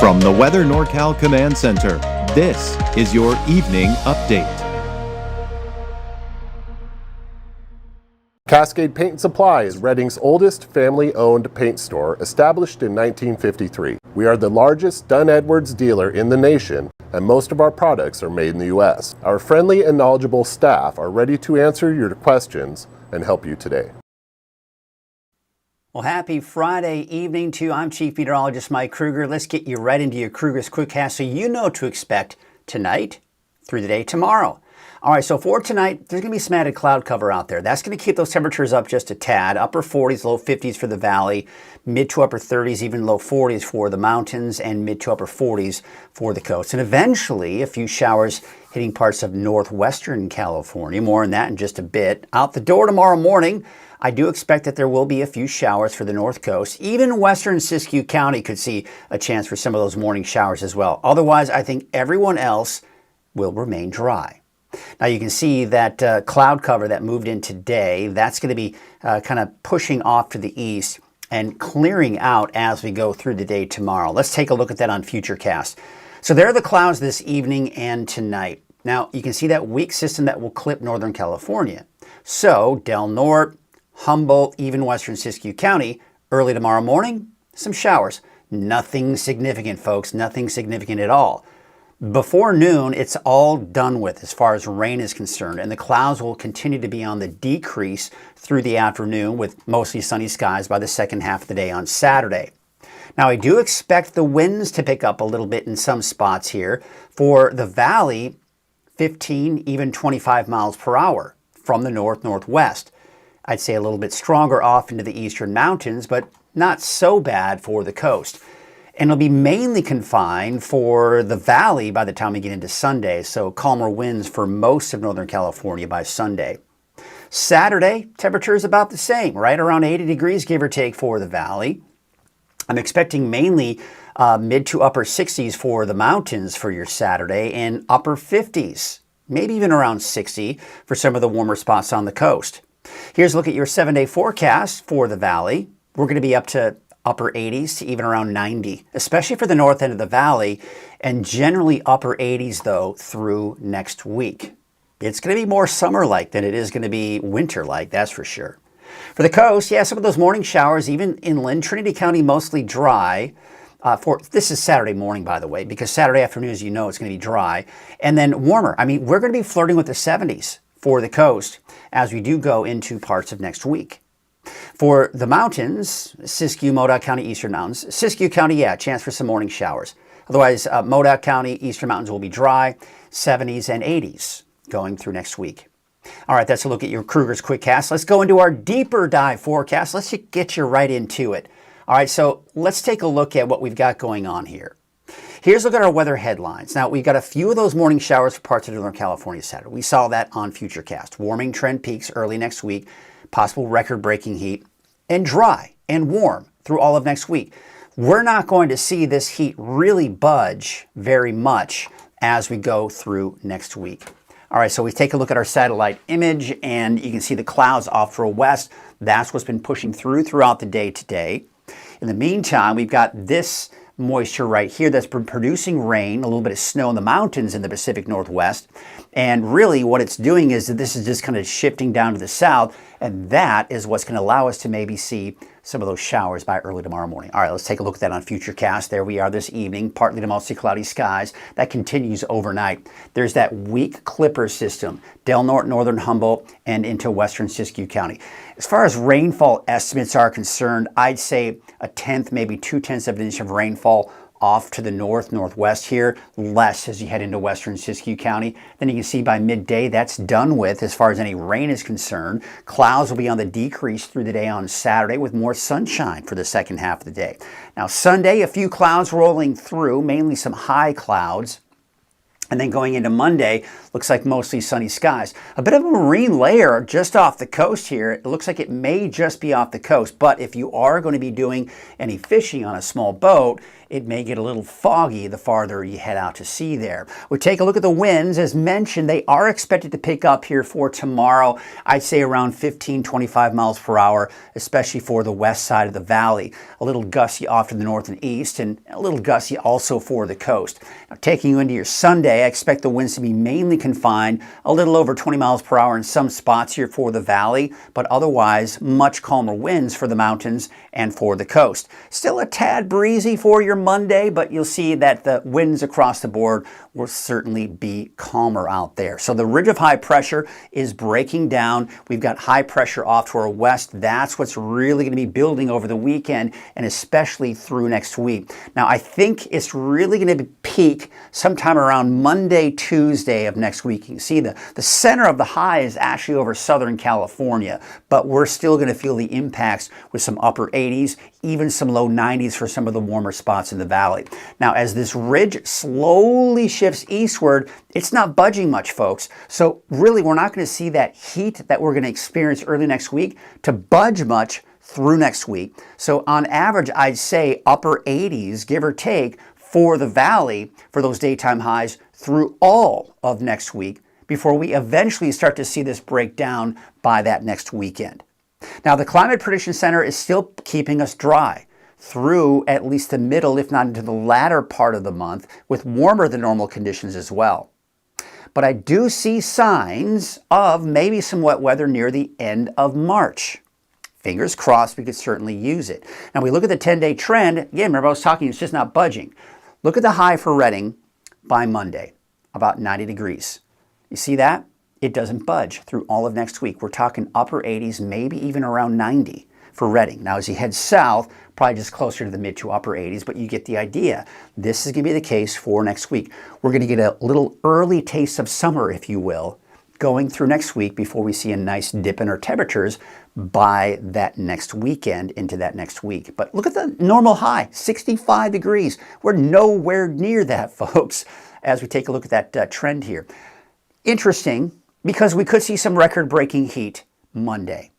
From the Weather NorCal Command Center, this is your evening update. Cascade Paint & Supply is Reading's oldest family-owned paint store, established in 1953. We are the largest Dunn-Edwards dealer in the nation, and most of our products are made in the U.S. Our friendly and knowledgeable staff are ready to answer your questions and help you today. Well, happy Friday evening to you. I'm Chief Meteorologist Mike Krueger. Let's get you right into your Krueger's Quickcast so you know what to expect tonight through the day tomorrow. All right, so for tonight, there's going to be some added cloud cover out there. That's going to keep those temperatures up just a tad. Upper 40s, low 50s for the valley, mid to upper 30s, even low 40s for the mountains, and mid to upper 40s for the coast. And eventually, a few showers hitting parts of northwestern California. More on that in just a bit. Out the door tomorrow morning, I do expect that there will be a few showers for the north coast. Even western Siskiyou County could see a chance for some of those morning showers as well. Otherwise, I think everyone else will remain dry. Now you can see that cloud cover that moved in today, that's going to be kind of pushing off to the east and clearing out as we go through the day tomorrow. Let's take a look at that on Futurecast. So there are the clouds this evening and tonight. Now you can see that weak system that will clip Northern California. So Del Norte, Humboldt, even western Siskiyou County, early tomorrow morning, some showers. Nothing significant, folks, nothing significant at all. Before noon, it's all done with as far as rain is concerned, and the clouds will continue to be on the decrease through the afternoon with mostly sunny skies by the second half of the day on Saturday. Now, I do expect the winds to pick up a little bit in some spots here. For the valley, 15, even 25 miles per hour from the northwest. I'd say a little bit stronger off into the eastern mountains, but not so bad for the coast. And it'll be mainly confined for the valley by the time we get into Sunday, so calmer winds for most of Northern California by Sunday. Saturday, temperature is about the same, right around 80 degrees, give or take, for the valley. I'm expecting mainly mid to upper 60s for the mountains for your Saturday, and upper 50s, maybe even around 60 for some of the warmer spots on the coast. Here's a look at your 7-day forecast for the valley. We're going to be up to upper 80s to even around 90, especially for the north end of the valley, and generally upper 80s, though, through next week. It's going to be more summer-like than it is going to be winter-like, that's for sure. For the coast, yeah, some of those morning showers, even inland, Trinity County mostly dry. This is Saturday morning, by the way, because Saturday afternoon, as you know, it's going to be dry. And then warmer. I mean, we're going to be flirting with the 70s for the coast as we do go into parts of next week. For the mountains, Siskiyou, Modoc County, Eastern Mountains. Siskiyou County, yeah, chance for some morning showers. Otherwise, Modoc County, Eastern Mountains will be dry, 70s and 80s going through next week. All right, that's a look at your Krueger's Quickcast. Let's go into our deeper dive forecast. Let's get you right into it. All right, so let's take a look at what we've got going on here. Here's a look at our weather headlines. Now, we've got a few of those morning showers for parts of Northern California Saturday. We saw that on Futurecast. Warming trend peaks early next week, possible record-breaking heat, and dry and warm through all of next week. We're not going to see this heat really budge very much as we go through next week. All right, so we take a look at our satellite image, and you can see the clouds off to the west. That's what's been pushing throughout the day today. In the meantime, we've got this moisture right here that's been producing rain, a little bit of snow in the mountains in the Pacific Northwest. And really what it's doing is that this is just kind of shifting down to the south, and that is what's going to allow us to maybe see some of those showers by early tomorrow morning. All right, let's take a look at that on Futurecast. There we are this evening, partly to mostly cloudy skies. That continues overnight. There's that weak clipper system, Del Norte, northern Humboldt, and into western Siskiyou County. As far as rainfall estimates are concerned, I'd say a tenth, maybe 2/10 of an inch of rainfall off to the northwest here, less as you head into western Siskiyou County. Then you can see by midday that's done with as far as any rain is concerned. Clouds will be on the decrease through the day on Saturday with more sunshine for the second half of the day. Now Sunday, a few clouds rolling through, mainly some high clouds. And then going into Monday, looks like mostly sunny skies. A bit of a marine layer just off the coast here. It looks like it may just be off the coast, but if you are going to be doing any fishing on a small boat, it may get a little foggy the farther you head out to sea there. We take a look at the winds. As mentioned, they are expected to pick up here for tomorrow. I'd say around 15, 25 miles per hour, especially for the west side of the valley. A little gusty off to the north and east, and a little gusty also for the coast. Now, taking you into your Sunday, I expect the winds to be mainly confined a little over 20 miles per hour in some spots here for the valley, but otherwise much calmer winds for the mountains and for the coast. Still a tad breezy for your Monday, but you'll see that the winds across the board will certainly be calmer out there. So the ridge of high pressure is breaking down. We've got high pressure off to our west. That's what's really going to be building over the weekend and especially through next week. Now, I think it's really going to peak sometime around Monday, Tuesday of next week. You can see the center of the high is actually over Southern California, but we're still going to feel the impacts with some upper 80s, even some low 90s for some of the warmer spots in the valley. Now, as this ridge slowly shifts eastward, it's not budging much, folks. So really, we're not going to see that heat that we're going to experience early next week to budge much through next week. So on average, I'd say upper 80s, give or take, for the valley for those daytime highs through all of next week before we eventually start to see this break down by that next weekend. Now, the Climate Prediction Center is still keeping us dry through at least the middle, if not into the latter part of the month, with warmer than normal conditions as well. But I do see signs of maybe some wet weather near the end of March. Fingers crossed, we could certainly use it. Now, we look at the 10-day trend. Again, remember I was talking, it's just not budging. Look at the high for Redding by Monday, about 90 degrees. You see that? It doesn't budge through all of next week. We're talking upper 80s, maybe even around 90 for Redding. Now, as you head south, probably just closer to the mid to upper 80s, but you get the idea. This is going to be the case for next week. We're going to get a little early taste of summer, if you will, going through next week before we see a nice dip in our temperatures by that next weekend into that next week. But look at the normal high, 65 degrees. We're nowhere near that, folks, as we take a look at that trend here. Interesting, because we could see some record-breaking heat Monday.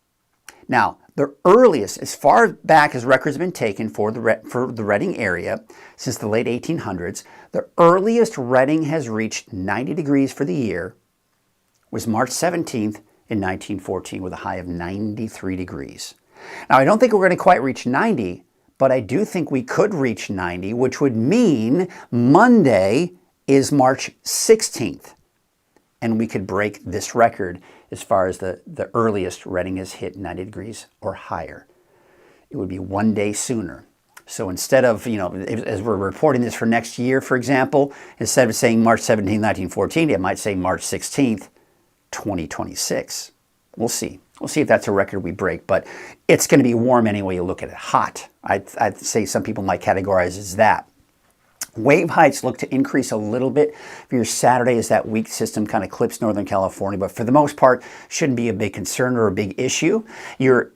Now, the earliest, as far back as records have been taken for the Redding area since the late 1800s, the earliest Redding has reached 90 degrees for the year was March 17th in 1914 with a high of 93 degrees. Now, I don't think we're going to quite reach 90, but I do think we could reach 90, which would mean Monday is March 16th. And we could break this record as far as the earliest Redding has hit 90 degrees or higher. It would be one day sooner. So instead of, as we're reporting this for next year, for example, instead of saying March 17, 1914, it might say March 16th, 2026. We'll see. We'll see if that's a record we break, but it's going to be warm anyway you look at it. Hot. I'd say some people might categorize it as that. Wave heights look to increase a little bit for your Saturday as that weak system kind of clips Northern California, but for the most part, shouldn't be a big concern or a big issue. Your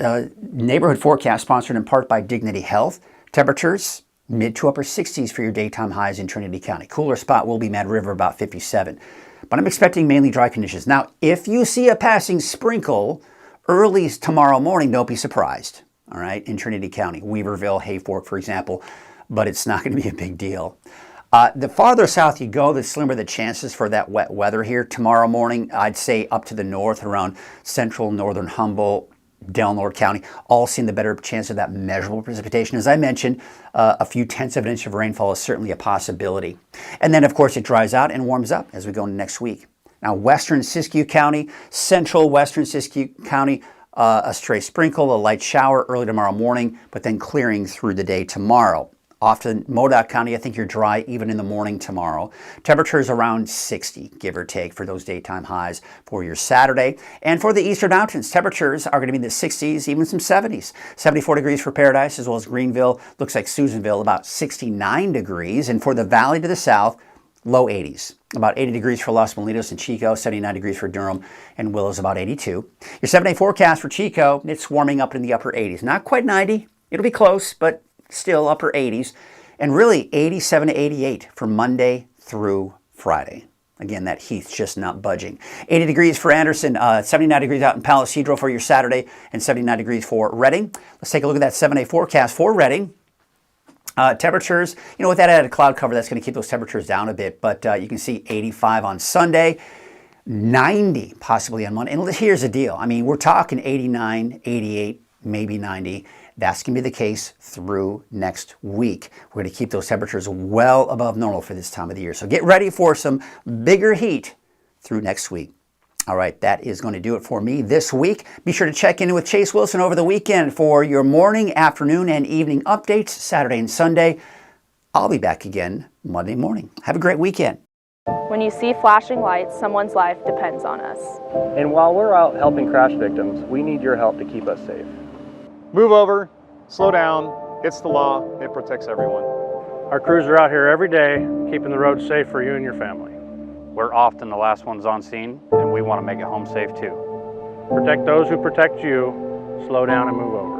neighborhood forecast sponsored in part by Dignity Health. Temperatures, mid to upper 60s for your daytime highs in Trinity County. Cooler spot will be Mad River, about 57. But I'm expecting mainly dry conditions. Now, if you see a passing sprinkle early tomorrow morning, don't be surprised, all right, in Trinity County. Weaverville, Hayfork, for example. But it's not going to be a big deal. The farther south you go, the slimmer the chances for that wet weather here tomorrow morning. I'd say up to the north around central northern Humboldt, Delnor County, all seeing the better chance of that measurable precipitation. As I mentioned, a few tenths of an inch of rainfall is certainly a possibility. And then, of course, it dries out and warms up as we go into next week. Now, western Siskiyou County, central western Siskiyou County, a stray sprinkle, a light shower early tomorrow morning, but then clearing through the day tomorrow. Off to Modoc County, I think you're dry even in the morning tomorrow. Temperatures around 60, give or take, for those daytime highs for your Saturday. And for the Eastern Mountains, temperatures are going to be in the 60s, even some 70s. 74 degrees for Paradise, as well as Greenville. Looks like Susanville, about 69 degrees. And for the valley to the south, low 80s. About 80 degrees for Los Molinos and Chico, 79 degrees for Durham, and Willows, about 82. Your 7-day forecast for Chico, it's warming up in the upper 80s. Not quite 90. It'll be close, but still upper 80s, and really 87 to 88 for Monday through Friday. Again, that heat's just not budging. 80 degrees for Anderson, 79 degrees out in Palisadro for your Saturday, and 79 degrees for Redding. Let's take a look at that 7-day forecast for Redding. Temperatures, with that added cloud cover, that's going to keep those temperatures down a bit, but you can see 85 on Sunday, 90 possibly on Monday. And here's the deal. I mean, we're talking 89, 88, maybe 90. That's going to be the case through next week. We're going to keep those temperatures well above normal for this time of the year. So get ready for some bigger heat through next week. All right, that is going to do it for me this week. Be sure to check in with Chase Wilson over the weekend for your morning, afternoon, and evening updates, Saturday and Sunday. I'll be back again Monday morning. Have a great weekend. When you see flashing lights, someone's life depends on us. And while we're out helping crash victims, we need your help to keep us safe. Move over, slow down, it's the law, it protects everyone. Our crews are out here every day, keeping the roads safe for you and your family. We're often the last ones on scene, and we want to make it home safe too. Protect those who protect you, slow down and move over.